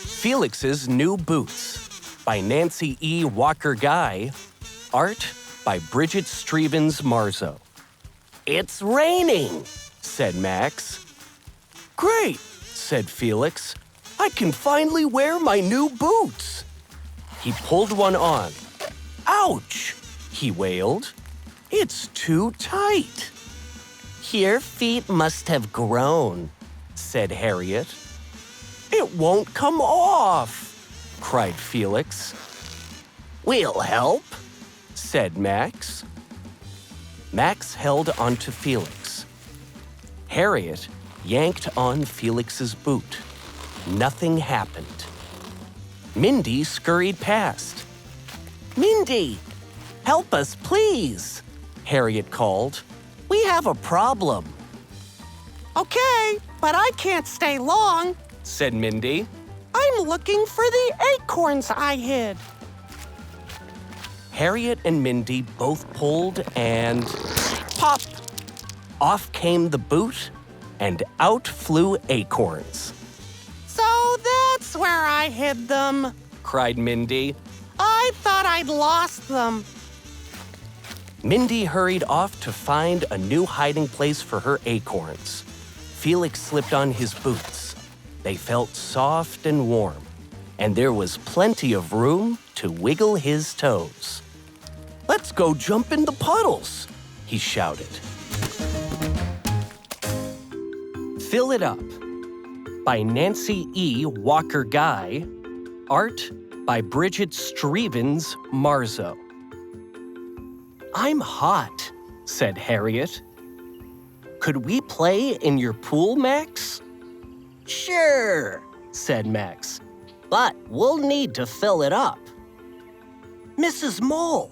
Felix's New Boots by Nancy E. Walker Guy. Art by Bridget Strevens Marzo. "It's raining," said Max. "Great," said Felix. "I can finally wear my new boots." He pulled one on. "Ouch," he wailed. "It's too tight." "Your feet must have grown," said Harriet. "It won't come off," cried Felix. "We'll help," said Max. Max held onto Felix. Harriet yanked on Felix's boot. Nothing happened. Mindy scurried past. "Mindy, help us, please," Harriet called. "We have a problem." "Okay, but I can't stay long," said Mindy. "I'm looking for the acorns I hid." Harriet and Mindy both pulled and pop! Off came the boot and out flew acorns. "So that's where I hid them," cried Mindy. "I thought I'd lost them." Mindy hurried off to find a new hiding place for her acorns. Felix slipped on his boots. They felt soft and warm, and there was plenty of room to wiggle his toes. "Let's go jump in the puddles," he shouted. Fill It Up by Nancy E. Walker Guy. Art by Bridget Strevens Marzo. "I'm hot," said Harriet. "Could we play in your pool, Max?" "Sure," said Max, "but we'll need to fill it up." "Mrs. Mole,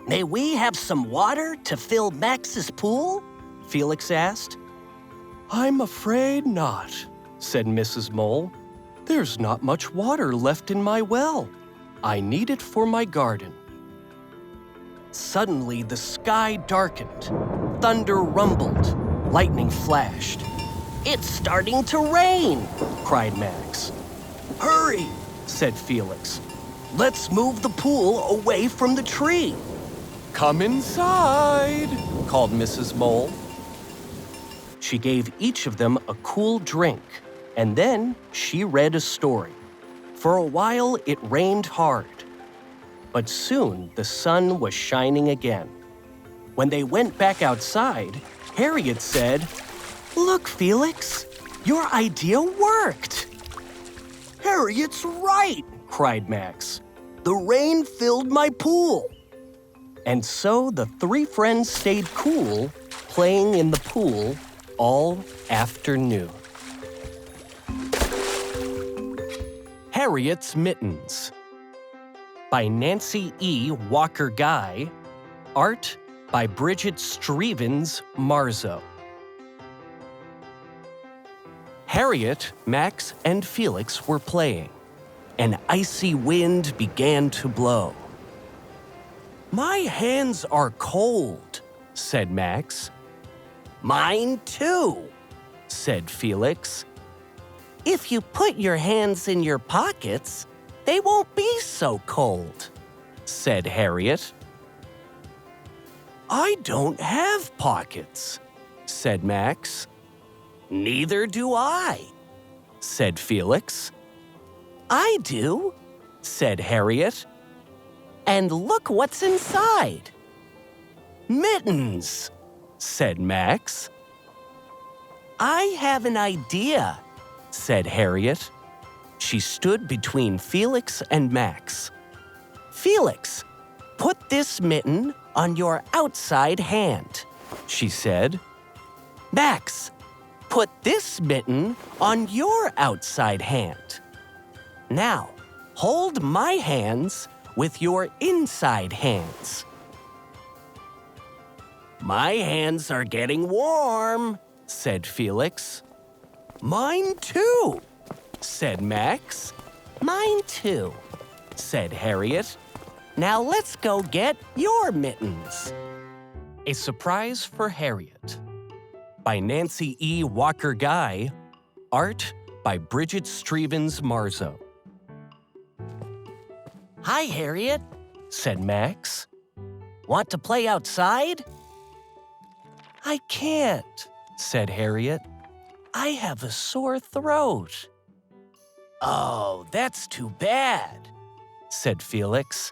may we have some water to fill Max's pool?" Felix asked. "I'm afraid not," said Mrs. Mole. "There's not much water left in my well. I need it for my garden." Suddenly, the sky darkened. Thunder rumbled. Lightning flashed. "It's starting to rain!" cried Max. "Hurry!" said Felix. "Let's move the pool away from the tree." "Come inside!" called Mrs. Mole. She gave each of them a cool drink, and then she read a story. For a while, it rained hard. But soon the sun was shining again. When they went back outside, Harriet said, "Look, Felix, your idea worked." "Harriet's right," cried Max. "The rain filled my pool." And so the three friends stayed cool, playing in the pool all afternoon. Harriet's Mittens by Nancy E. Walker Guy. Art by Bridget Strevens Marzo. Harriet, Max, and Felix were playing. An icy wind began to blow. "My hands are cold," said Max. "Mine too," said Felix. "If you put your hands in your pockets, they won't be so cold," said Harriet. "I don't have pockets," said Max. "Neither do I," said Felix. "I do," said Harriet. "And look what's inside." "Mittens," said Max. "I have an idea," said Harriet. She stood between Felix and Max. "Felix, put this mitten on your outside hand," she said. "Max, put this mitten on your outside hand. Now, hold my hands with your inside hands." "My hands are getting warm," said Felix. "Mine too," said Max. "Mine too," said Harriet. "Now let's go get your mittens." A surprise for Harriet. by Nancy E. Walker Guy. Art by Bridget Strevens Marzo. "Hi, Harriet," said Max. "Want to play outside?" "I can't," said Harriet. "I have a sore throat." "Oh, that's too bad," said Felix.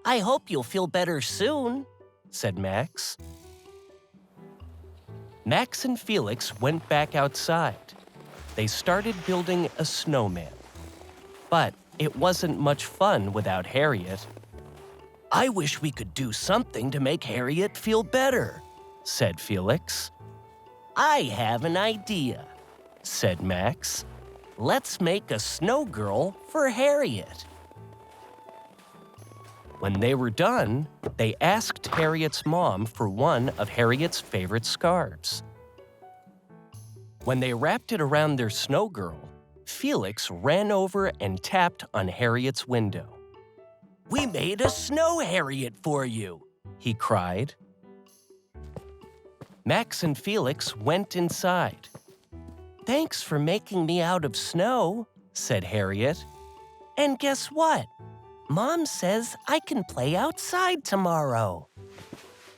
"I hope you'll feel better soon," said Max. Max and Felix went back outside. They started building a snowman. But it wasn't much fun without Harriet. "I wish we could do something to make Harriet feel better," said Felix. "I have an idea," said Max. "Let's make a snow girl for Harriet." When they were done, they asked Harriet's mom for one of Harriet's favorite scarves. When they wrapped it around their snow girl, Felix ran over and tapped on Harriet's window. "We made a snow Harriet for you," he cried. Max and Felix went inside. "Thanks for making me out of snow," said Harriet. "And guess what? Mom says I can play outside tomorrow."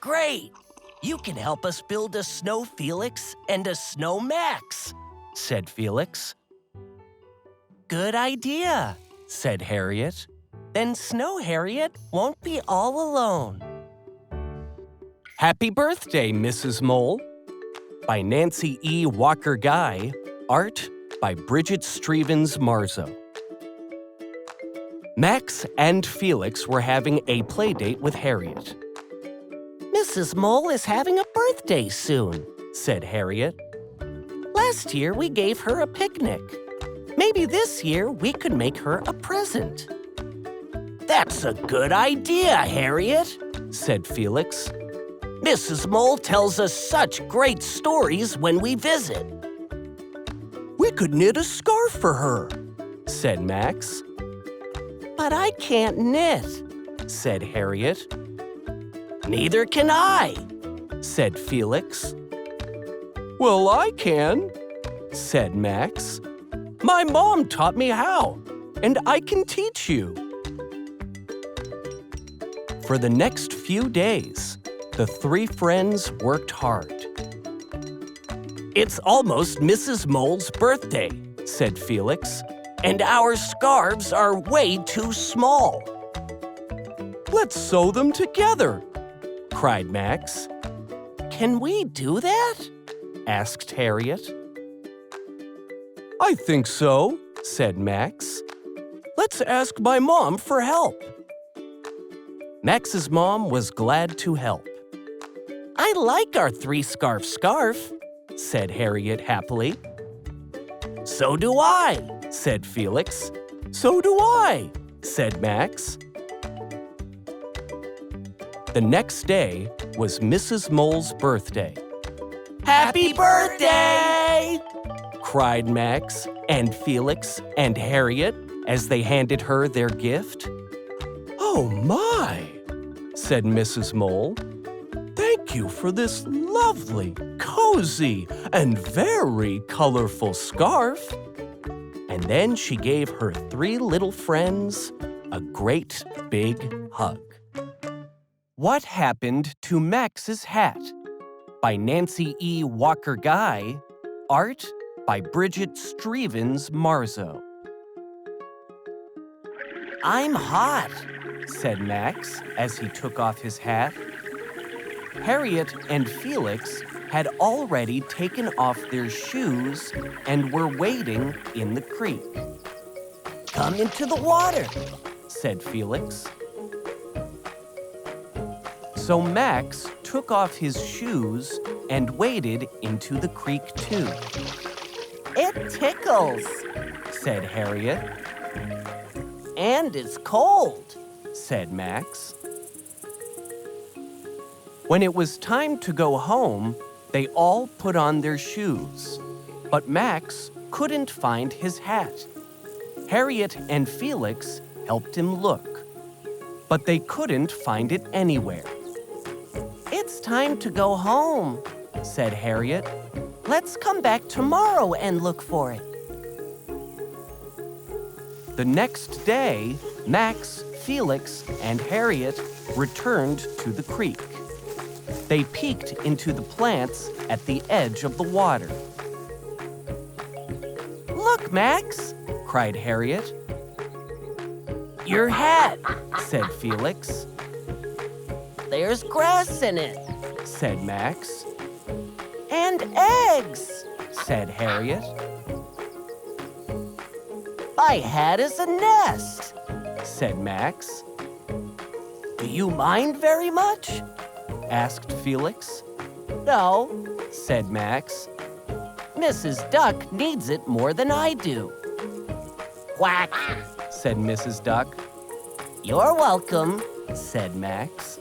"Great! You can help us build a snow Felix and a snow Max," said Felix. "Good idea," said Harriet. "Then Snow Harriet won't be all alone." Happy Birthday, Mrs. Mole, by Nancy E. Walker Guy. Art by Bridget Strevens Marzo. Max and Felix were having a play date with Harriet. "Mrs. Mole is having a birthday soon," said Harriet. "Last year we gave her a picnic. Maybe this year we could make her a present." "That's a good idea, Harriet," said Felix. "Mrs. Mole tells us such great stories when we visit." "We could knit a scarf for her," said Max. "But I can't knit," said Harriet. "Neither can I," said Felix. "Well, I can," said Max. "My mom taught me how, and I can teach you." For the next few days, the three friends worked hard. "It's almost Mrs. Mole's birthday," said Felix, "and our scarves are way too small." "Let's sew them together," cried Max. "Can we do that?" asked Harriet. "I think so," said Max. "Let's ask my mom for help." Max's mom was glad to help. "I like our three-scarf scarf," said Harriet happily. "So do I," said Felix. "So do I," said Max. The next day was Mrs. Mole's birthday. "Happy birthday!" cried Max and Felix and Harriet as they handed her their gift. "Oh my!" said Mrs. Mole. "Thank you for this lovely, cozy, and very colorful scarf." And then she gave her three little friends a great big hug. What Happened to Max's Hat? By Nancy E. Walker Guy. Art by Bridget Strevens Marzo. "I'm hot," said Max as he took off his hat. Harriet and Felix had already taken off their shoes and were wading in the creek. "Come into the water," said Felix. So Max took off his shoes and waded into the creek too. "It tickles," said Harriet. "And it's cold," said Max. When it was time to go home, they all put on their shoes. But Max couldn't find his hat. Harriet and Felix helped him look. But they couldn't find it anywhere. "It's time to go home," said Harriet. Let's come back tomorrow and look for it. The next day, Max, Felix, and Harriet returned to the creek. They peeked into the plants at the edge of the water. "Look, Max!" cried Harriet. "Your hat," said Felix. "There's grass in it," said Max. "And eggs," said Harriet. "My hat is a nest," said Max. "Do you mind very much?" asked Felix. "No," said Max. "Mrs. Duck needs it more than I do." "Quack," said Mrs. Duck. "You're welcome," said Max.